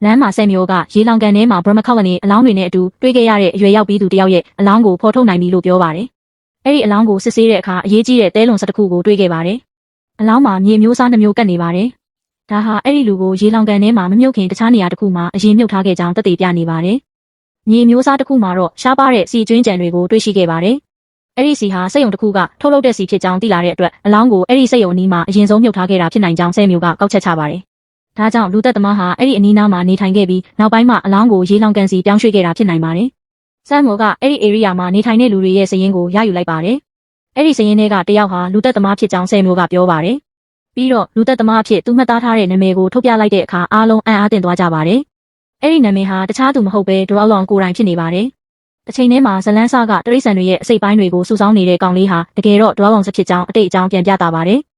လမ်းမှာဆမ်မျိုးကရေလောင်ကန်ထဲမှာ Brahma Colony အလောင်းတွေနဲ့အတူတွေ့ခဲ့ရတဲ့အရွယ်ရောက်ပြီးသူတယောက်ရဲ့အလောင်းကိုဖော်ထုတ်နိုင်ပြီလို့ပြောပါတယ်။အဲ့ဒီအလောင်းကိုစစ်ဆေးတဲ့အခါအရေးကြီးတဲ့တဲလွန်စတစ်ခုကိုတွေ့ခဲ့ပါတယ်။အလောင်းမှာမြေမျိုးစားနှမျိုးကပ်နေပါတယ်။ဒါဟာအဲ့ဒီလူကိုရေလောင်ကန်ထဲမှာမမြုပ်ခင်တခြားနေရာတစ်ခုမှာအရင်မြုပ်ထားခဲ့ကြောင်းသက်သေပြနေပါတယ်။မြေမျိုးစားတစ်ခုမှာတော့ရှားပါတဲ့စီကျွင်းကြံတွေကိုတွေ့ရှိခဲ့ပါတယ်။အဲ့ဒီစီဟာစက်ရုံတစ်ခုကထုတ်လုပ်တဲ့စီဖြစ်ကြောင်းသိလာတဲ့အတွက်အလောင်းကိုအဲ့ဒီစက်ရုံအနီးမှာအရင်ဆုံးမြုပ်ထားခဲ့တာဖြစ်နိုင်ကြောင်းဆဲမျိုးကကောက်ချက်ချပါတယ်။ဒါကြောင့်လူသက်သမားဟာအဲ့ဒီအနီးနားမှာနေထိုင်ခဲ့ပြီးနောက်ပိုင်းမှာအလောင်းကိုရေလောင်ကန်စီပြောင်းရွှေ့ခဲ့တာဖြစ်နိုင်ပါတယ်။ဆမ်မိုကအဲ့ဒီ area မှာနေထိုင်တဲ့လူတွေရဲ့စာရင်းကိုရယူလိုက်ပါတယ်။အဲ့ဒီစာရင်းတွေကတယောက်ဟာလူသက်သမားဖြစ်ကြောင်းဆဲမျိုးကပြောပါတယ်။ပြီးတော့လူသက်သမားအဖြစ်သူမှတ်သားထားတဲ့နာမည်ကိုထုတ်ပြလိုက်တဲ့အခါအားလုံးအံ့အားသင့်သွားကြပါတယ်။အဲ့ဒီနာမည်ဟာတခြားသူမဟုတ်ဘဲဒရောလောင်ကိုယ်တိုင်ဖြစ်နေပါတယ်။တစ်ချိန်တည်းမှာဇလန်းဆာကတရိษံတွေရဲ့အစိတ်ပိုင်းတွေကိုစုဆောင်းနေတဲ့ကောင်လေးဟာတကယ်တော့ဒရောလောင်စဖြစ်ကြောင်းအတိတ်အကြောင်းပြန်ပြတာပါတယ်။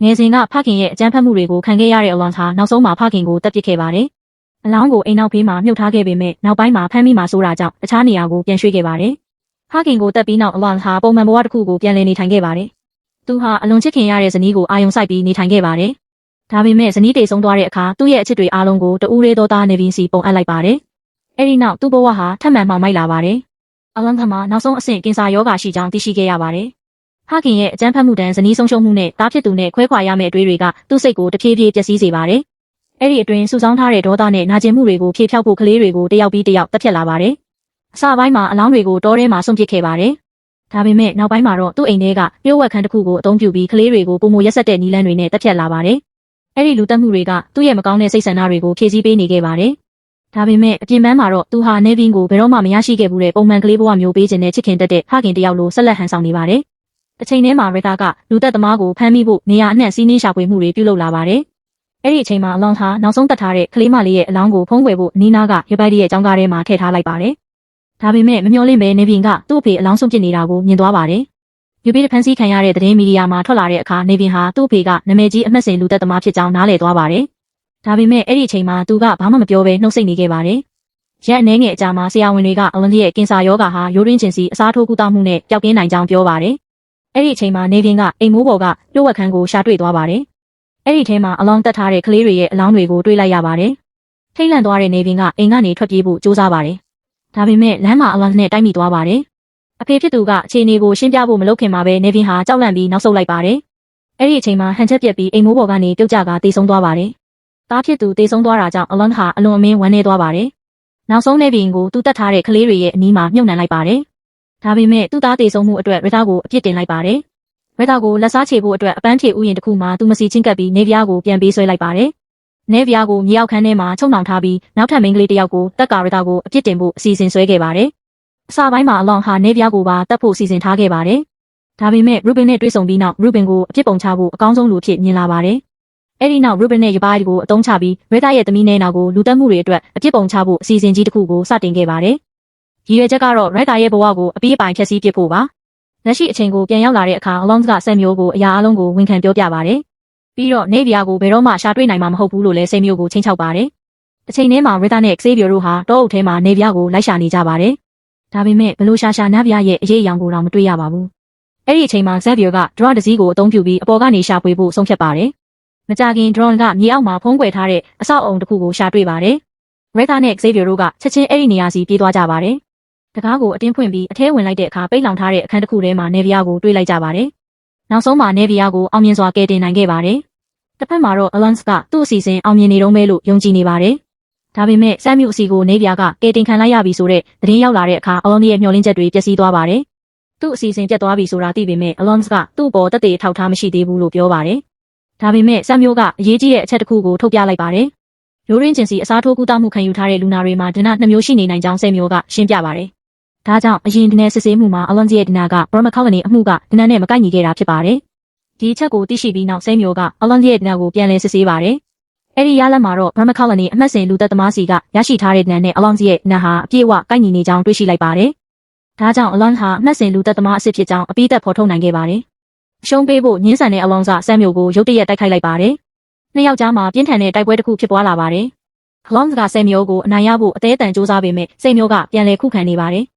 ငယ်စဉ်ကဖခင်ရဲ့အကြမ်းဖက်မှုတွေကိုခံခဲ့ရတဲ့အလွန်ဟာနောက်ဆုံးမှာဖခင်ကိုတပ်ပစ်ခဲ့ပါတယ်။အလောင်းကိုအိမ်နောက်ဖေးမှာမြုပ်ထားခဲ့ပေမဲ့နောက်ပိုင်းမှာဖမ်းမိမှဆိုတာကြောင့်တခြားနေရာကိုပြန်ရွှေ့ခဲ့ပါတယ်။ဖခင်ကိုတပ်ပြီးနောက်အလွန်ဟာပုံမှန်ဘဝတစ်ခုကိုပြန်လည်နေထိုင်ခဲ့ပါတယ်။သူဟာအလွန်ချစ်ခင်ရတဲ့ဇနီးကိုအာရုံစိုက်ပြီးနေထိုင်ခဲ့ပါတယ်။ဒါပေမဲ့ဇနီးတေဆုံးသွားတဲ့အခါသူ့ရဲ့အချစ်တွေအားလုံးကိုတူးရဲသောသားနေဗင်းစီပုံအပ်လိုက်ပါတယ်။အဲဒီနောက်သူ့ဘဝဟာထပ်မံမှောက်မိုက်လာပါတယ်။အလွန်ကမှာနောက်ဆုံးအဆင့်ကင်ဆာရောဂါရှိကြောင်းသိရှိခဲ့ရပါတယ်။ဖခင်ရဲ့အကြမ်းဖက်မှုတန်းဇနီးဆုံးရှုံးမှုနဲ့တားဖြစ်သူနဲ့ခွဲခွာရမယ့်အတွေ့တွေကသူ့စိတ်ကိုတဖြည်းဖြည်းပျက်စီးစေပါတယ်။ အဲ့ဒီအတွင်းစုဆောင်းထားတဲ့ဒေါသနဲ့နာကျင်မှုတွေကိုဖြေဖျောက်ဖို့ကလေးတွေကိုတယောက်ပြီးတယောက်တက်ဖြတ်လာပါတယ်။အစပိုင်းမှာအလောင်းတွေကိုတောထဲမှာဆွန့်ပစ်ခဲ့ပါတယ်။ဒါပေမဲ့နောက်ပိုင်းမှာတော့သူ့အိမ်ထဲကပြို့ဝက်ခန်းတစ်ခုကိုအသုံးပြုပြီးကလေးတွေကိုပုံမရက်ဆက်တဲ့နီလန်းတွေနဲ့တက်ဖြတ်လာပါတယ်။အဲ့ဒီလူတက်မှုတွေကသူ့ရဲ့မကောင်းတဲ့စိတ်ဆန္ဒတွေကိုဖြည့်ဆည်းပေးနေခဲ့ပါတယ်။ဒါပေမဲ့အပြင်ပန်းမှာတော့သူဟာနေဗင်းကိုဘယ်တော့မှမရရှိခဲ့ဘူးတဲ့ပုံမှန်ကလေးဘဝမျိုးပေးခြင်းနဲ့ချစ်ခင်တတ်တဲ့ဖခင်တယောက်လိုဆက်လက်ဟန်ဆောင်နေပါတယ်။တစ်ချိန်တည်းမှာရတာကလူသက်သမားကိုဖမ်းမိဖို့နေရာအနှံ့စီးနှင်းရှာဖွေမှုတွေပြုလုပ်လာပါတယ်။အဲ့ဒီအချိန်မှာအလောင်းဟာနောက်ဆုံးတတ်ထားတဲ့ကလေးမလေးရဲ့အလောင်းကိုဖုံးကွယ်ဖို့အနီးနားကရပိုက်ရဲ့အကြောင်းကားထဲမှာထည့်ထားလိုက်ပါတယ်။ဒါပေမဲ့မမျှော်လင့်ပဲနေဗင်းကသူ့အဖေအလောင်းဆုံးပစ်နေတာကိုမြင်သွားပါတယ်။ယူပီဖန်စီခံရတဲ့သတင်းမီဒီယာမှာထွက်လာတဲ့အခါနေဗင်းဟာသူ့အဖေကနာမည်ကြီးအမှတ်စဉ်လူသက်သမားဖြစ်ကြောင်းနားလည်သွားပါတယ်။ဒါပေမဲ့အဲ့ဒီအချိန်မှာသူကဘာမှမပြောဘဲနှုတ်ဆက်နေခဲ့ပါတယ်။ရက်အနေငယ်အကြာမှာဆရာဝန်တွေကအလန်ရဲ့ကင်ဆာရောဂါဟာရိုးရင်းချင်းစီအစားထိုးကုသမှုနဲ့ပျောက်ကင်းနိုင်ကြောင်းပြောပါတယ်။အဲ့ဒီအချိန်မှာနေဗင်းကအိမ်မိုးပေါ်ကပြို့ဝက်ခန်းကိုရှာတွေ့သွားပါတယ်။အဲ့ဒီထဲမှာအလောင်းတက်ထားတဲ့ကလေးတွေရဲ့အလောင်းတွေကိုတွေ့လိုက်ရပါတယ်။ထိတ်လန့်သွားတဲ့နေဗင်းကအိမ်ကနေထွက်ပြေးဖို့ကြိုးစားပါတယ်။ဒါပေမဲ့လမ်းမှာအလောင်းနဲ့တိုက်မိသွားပါတယ်။အဖေဖြစ်သူကအခြေအနေကိုရှင်းပြဖို့မလုပ်ခင်မှာပဲနေဗင်းဟာကြောက်လန့်ပြီးနောက်ဆုတ်လိုက်ပါတယ်။အဲ့ဒီအချိန်မှာဟန်ချက်ပြက်ပြီးအိမ်မိုးပေါ်ကနေပြုတ်ကျကာတေဆုံးသွားပါတယ်။သားဖြစ်သူတေဆုံးသွားတာကြောင့်အလောင်းဟာအလွန်အမင်းဝမ်းနည်းသွားပါတယ်။နောက်ဆုံးနေဗင်းကိုသူ့တက်ထားတဲ့ကလေးတွေရဲ့အနီးမှာမြုပ်နှံလိုက်ပါတယ်။ဒါပေမဲ့သူ့သားတေဆုံးမှုအတွက်ရတာကိုအပြစ်တင်လိုက်ပါတယ်။ရတာကိုလက်စားချေဖို့အတွက်အပန်းဖြေဥယျာဉ်တစ်ခုမှာသူမစီချင်းကပ်ပြီးနေပြားကိုပြန်ပေးဆွဲလိုက်ပါတယ်။နေပြားကိုမြေအောက်ခန်းထဲမှာချုပ်နှောင်ထားပြီးနောက်ထပ်မိန်းကလေးတစ်ယောက်ကိုတက်ကာရတာကိုအပြစ်တင်ဖို့အစီအစဉ်ဆွဲခဲ့ပါတယ်။အစပိုင်းမှာအလောင်းဟာနေပြားကိုပါတက်ဖို့စီစဉ်ထားခဲ့ပါတယ်။ဒါပေမဲ့ရူဘင်နဲ့တွေ့ဆုံပြီးနောက်ရူဘင်ကိုအပြစ်ပုံချဖို့အကောင်းဆုံးလူဖြစ်မြင်လာပါတယ်။အဲ့ဒီနောက်ရူဘင်နဲ့ရပါးကိုအသုံးချပြီးရတာရဲ့သမီးနဲ့နောက်ကိုလူတက်မှုတွေအတွက်အပြစ်ပုံချဖို့အစီအစဉ်ကြီးတစ်ခုကိုစတင်ခဲ့ပါတယ်။ရည်ရွယ်ချက်ကတော့ရတာရဲ့ဘဝကိုအပြည့်အပိုင်ဖျက်ဆီးပစ်ဖို့ပါ။လက်ရှိအချိန်ကိုပြန်ရောက်လာတဲ့အခါအလောင်းကဆယ်မျိုးကိုအရာအလုံးကိုဝန်ခံပြောပြပါတယ်။ပြီးတော့နေဗီယာကိုဘယ်တော့မှရှာတွေ့နိုင်မှာမဟုတ်ဘူးလို့လည်းဆယ်မျိုးကိုချင်းချောက်ပါတယ်။အချိန်ထဲမှာရတာနဲ့ဆေးပြိုတို့ဟာတောအုပ်ထဲမှာနေဗီယာကိုလိုက်ရှာနေကြပါတယ်။ဒါပေမဲ့ဘလို့ရှာနတ်ဗျာရဲ့အရေးအယောင်ကိုတော့မတွေ့ရပါဘူး။အဲ့ဒီအချိန်မှာဇက်ဗီယာကဒရွန်တစည်းကိုအသုံးပြုပြီးအပေါ်ကနေရှာဖွေဖို့ဆုံးဖြတ်ပါတယ်။မကြခင်ဒရွန်ကမြေအောက်မှာဖုံးကွယ်ထားတဲ့အဆောက်အုံတစ်ခုကိုရှာတွေ့ပါတယ်။ရတာနဲ့ဆေးပြိုတို့ကချက်ချင်းအဲ့ဒီနေရာစီပြေးသွားကြပါတယ်။တကားကိုအတင်းဖွင့်ပြီးအထဲဝင်လိုက်တဲ့အခါပိတ်လောင်ထားတဲ့အခန်းတစ်ခုထဲမှာနေဗီယာကိုတွေ့လိုက်ကြပါတယ်။နောက်ဆုံးမှာနေဗီယာကိုအောင်မြင်စွာကယ်တင်နိုင်ခဲ့ပါတယ်။တစ်ဖက်မှာတော့အလန်စ်ကသူ့အစီအစဉ်အောင်မြင်နေတော့မဲလို့ယုံကြည်နေပါတယ်။ဒါပေမဲ့ဆမ်မြူအစီကိုနေဗီယာကကယ်တင်ခံလိုက်ရပြီဆိုတဲ့သတင်းရောက်လာတဲ့အခါအလွန်ရဲ့မျှော်လင့်ချက်တွေပျက်စီးသွားပါတယ်။သူ့အစီအစဉ်ပြတ်သွားပြီဆိုတာသိပေမဲ့အလန်စ်ကသူ့ပေါ်တက်တဲ့ထောက်ထားမရှိသေးဘူးလို့ပြောပါတယ်။ဒါပေမဲ့ဆမ်မြူကအရေးကြီးတဲ့အချက်တစ်ခုကိုထုတ်ပြလိုက်ပါတယ်။ရိုးရင်းချင်းစီအစားထိုးကုသမှုခံယူထားတဲ့လူနာတွေမှာဒဏ္ဍ2မျိုးရှိနေနိုင်ကြောင်းဆမ်မြူကရှင်းပြပါတယ်။ဒါကြောင့်အရင်ဒဏ်စစ်ဆေးမှုမှာအလွန်ရဲ့ဒဏ်ကဘရမကော်လိုနီအမှုကဒဏ်နဲ့မကိုက်ညီခဲ့တာဖြစ်ပါတယ်။ဒီအချက်ကိုသိရှိပြီးနောက်ဆမ်မြူကအလွန်ရဲ့ဒဏ်ကိုပြန်လည်စစ်ဆေးပါတယ်။အဲ့ဒီရလဒ်မှာတော့ဘရမကော်လိုနီအမှတ်စဉ်လူသက်သမားစီကရရှိထားတဲ့ဒဏ်နဲ့အလွန်ရဲ့ဒဏ်ဟာအပြည့်အဝကိုက်ညီနေကြောင်းတွေ့ရှိလိုက်ပါတယ်။ဒါကြောင့်အလွန်ဟာအမှတ်စဉ်လူသက်သမားအစ်စ်ဖြစ်ကြောင်းအပိသက်ဖော်ထုတ်နိုင်ခဲ့ပါတယ်။ရှုံးပေးဖို့ညှင်းဆန်တဲ့အလွန်ဆမ်မြူကိုရုတ်တရက်တိုက်ခိုက်လိုက်ပါတယ်။နှစ်ယောက်ကြားမှာပြင်းထန်တဲ့တိုက်ပွဲတစ်ခုဖြစ်ပွားလာပါတယ်။အလွန်ကဆမ်မြူကိုအနိုင်ရဖို့အသေးအတန်စူးစမ်းပေမဲ့ဆမ်မြူကပြန်လည်ခုခံနေပါတယ်။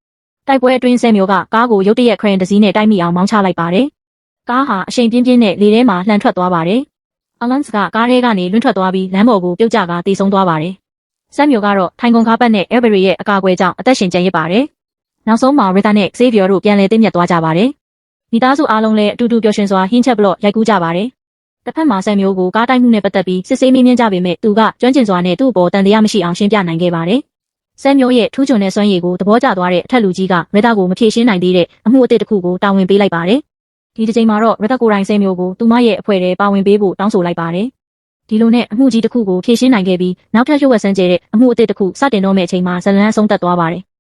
တိုက်ပွဲအတွင်းဆယ်မျိုးကကားကိုရုတ်တရက်ခရင်တစည်းနဲ့တိုက်မိအောင်မောင်းချလိုက်ပါတယ်။ကားဟာအရှိန်ပြင်းပြင်းနဲ့လေထဲမှာလှန်ထွက်သွားပါတယ်။အလန်စ်ကကားထဲကနေလွင့်ထွက်သွားပြီးလမ်းပေါ်ကိုပြုတ်ကျကာတေဆုံးသွားပါတယ်။ဆမ်မျိုးကတော့ထိုင်ကုန်ကားပတ်နဲ့အဲဘရီရဲ့အကာအကွယ်ကြောင့်အသက်ရှင်ကျန်ရစ်ပါတယ်။နောက်ဆုံးမှာရတာနဲ့ဆေးဗီယာတို့ပြန်လည်သိမ်းမြတ်သွားကြပါတယ်။မိသားစုအားလုံးလည်းအတူတူပျော်ရွှင်စွာဟင်းချက်ဘလော့ရိုက်ကူးကြပါတယ်။တစ်ဖက်မှာဆမ်မျိုးကိုကားတိုက်မှုနဲ့ပတ်သက်ပြီးစစ်ဆေးမေးမြန်းကြပေမဲ့သူကကျွမ်းကျင်စွာနဲ့သူ့အပေါ်တန်တရားမရှိအောင်ရှင်းပြနိုင်ခဲ့ပါတယ်။ဆမ်မျိုးရဲ့ထူးချွန်တဲ့စွမ်းရည်ကိုသဘောကျသွားတဲ့အထက်လူကြီးကရတာကိုမဖြေရှင်းနိုင်သေးတဲ့အမှုအသစ်တစ်ခုကိုတာဝန်ပေးလိုက်ပါတယ်။ဒီတစ်ချိန်မှာတော့ရတာကိုယ်တိုင်ဆမ်မျိုးကိုသူမရဲ့အဖွဲ့ထဲပါဝင်ပေးဖို့တောင်းဆိုလိုက်ပါတယ်။ဒီလိုနဲ့အမှုကြီးတစ်ခုကိုဖြေရှင်းနိုင်ခဲ့ပြီးနောက်ထပ်ရုပ်ဝက်ဆန်းကျဲတဲ့အမှုအသစ်တစ်ခုစတင်တော့မယ့်အချိန်မှာဇလန်းအဆုံးသတ်သွားပါတယ်။